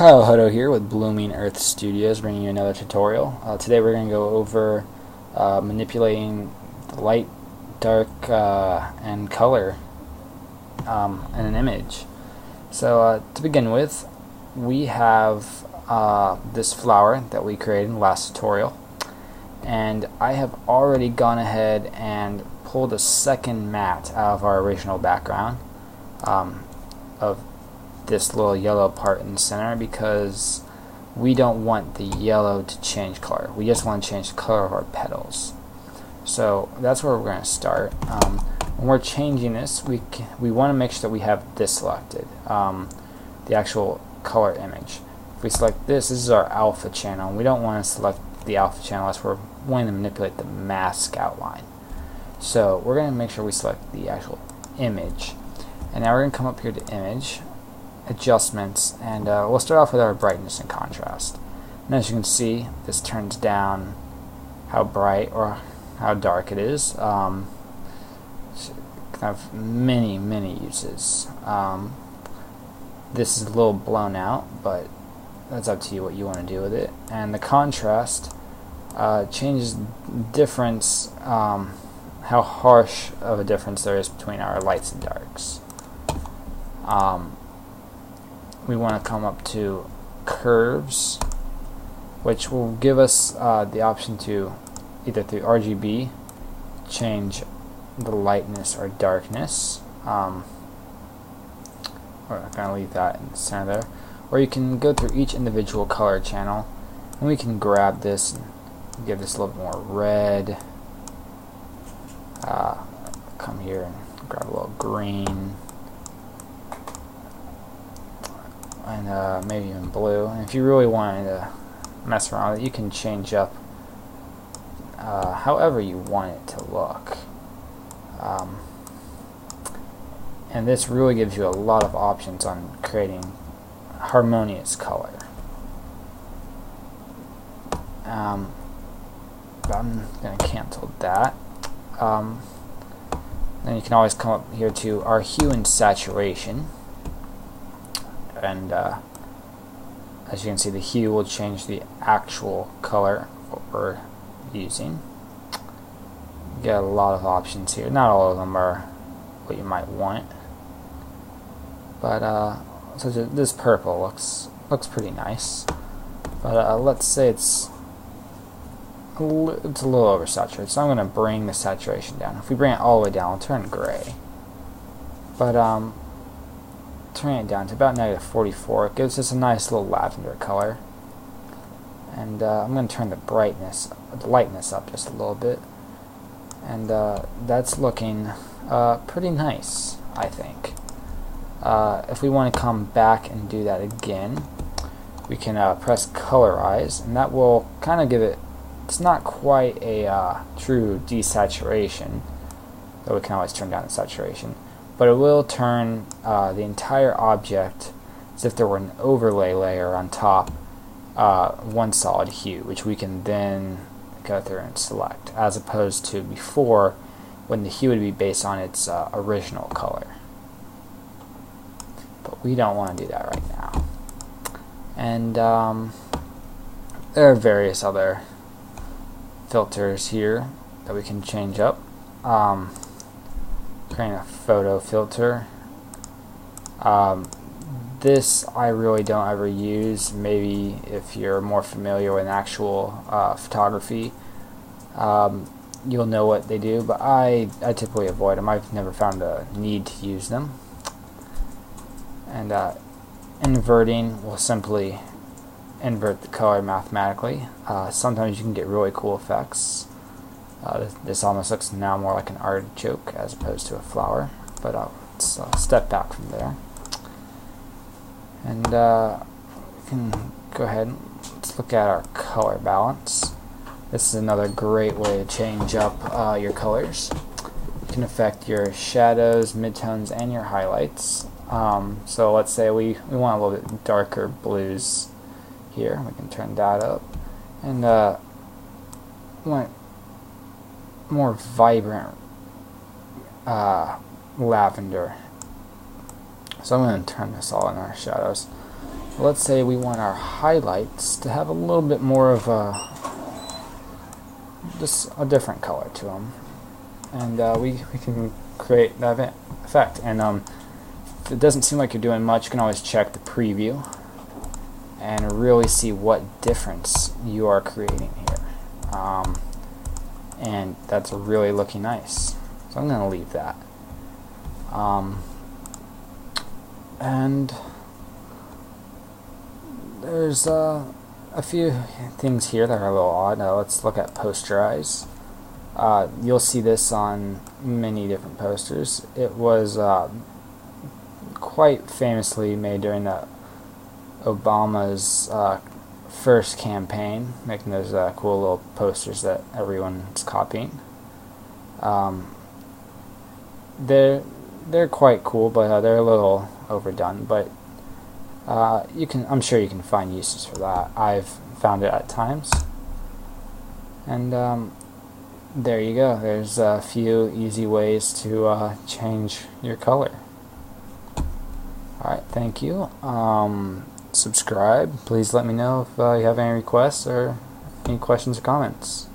Kyle Hutto here with Blooming Earth Studios, bringing you another tutorial. Today we're going to go over manipulating light, dark, and color in an image. So to begin with, we have this flower that we created in the last tutorial, and I have already gone ahead and pulled a second matte out of our original background of this little yellow part in the center, because we don't want the yellow to change color. We just want to change the color of our petals. So that's where we're going to start. When we're changing this, we want to make sure that we have this selected, the actual color image. If we select this is our alpha channel. We don't want to select the alpha channel unless we're wanting to manipulate the mask outline. So we're going to make sure we select the actual image. And now we're going to come up here to image, adjustments, and we'll start off with our brightness and contrast. And as you can see, this turns down how bright or how dark it is. Kind of many uses. This is a little blown out, but that's up to you what you want to do with it. And the contrast changes difference, how harsh of a difference there is between our lights and darks. We want to come up to curves, which will give us the option to either through RGB change the lightness or darkness, or I'm going to leave that in the center there, or you can go through each individual color channel and we can grab this and give this a little bit more red. Come here and grab a little green, and maybe even blue. And if you really wanted to mess around with it, you can change up however you want it to look. And this really gives you a lot of options on creating harmonious color. But I'm going to cancel that. Then you can always come up here to our hue and saturation. And as you can see, the hue will change the actual color of what we're using. You get a lot of options here. Not all of them are what you might want, but so this purple looks pretty nice. But let's say it's a little oversaturated, so I'm going to bring the saturation down. If we bring it all the way down, it'll turn gray. But turning it down to about -44, it gives us a nice little lavender color. And I'm going to turn the lightness up just a little bit, and that's looking pretty nice, I think. If we want to come back and do that again, we can press colorize, and that will kind of give it, it's not quite a true desaturation, though we can always turn down the saturation, but it will turn the entire object as if there were an overlay layer on top, one solid hue, which we can then go through and select, as opposed to before when the hue would be based on its original color. But we don't want to do that right now. And there are various other filters here that we can change up. Creating a photo filter. This I really don't ever use. Maybe if you're more familiar with actual photography, you'll know what they do, but I typically avoid them. I've never found a need to use them. And inverting will simply invert the color mathematically. Sometimes you can get really cool effects. This almost looks now more like an artichoke as opposed to a flower, but let's step back from there. And we can go ahead and let's look at our color balance. This is another great way to change up your colors. You can affect your shadows, midtones, and your highlights. So let's say we want a little bit darker blues here. We can turn that up. And we want more vibrant lavender. So I'm going to turn this all in our shadows. let's say we want our highlights to have a little bit more of just a different color to them, and we can create that effect. And if it doesn't seem like you're doing much, you can always check the preview and really see what difference you are creating here, and that's really looking nice. So I'm going to leave that. And there's a few things here that are a little odd. Now let's look at posterize. You'll see this on many different posters. It was quite famously made during the Obama's first campaign, making those cool little posters that everyone's copying. They're quite cool, but they're a little overdone. But I'm sure you can find uses for that. I've found it at times. And there you go. There's a few easy ways to change your color. Alright, thank you. Subscribe. Please let me know if you have any requests or any questions or comments.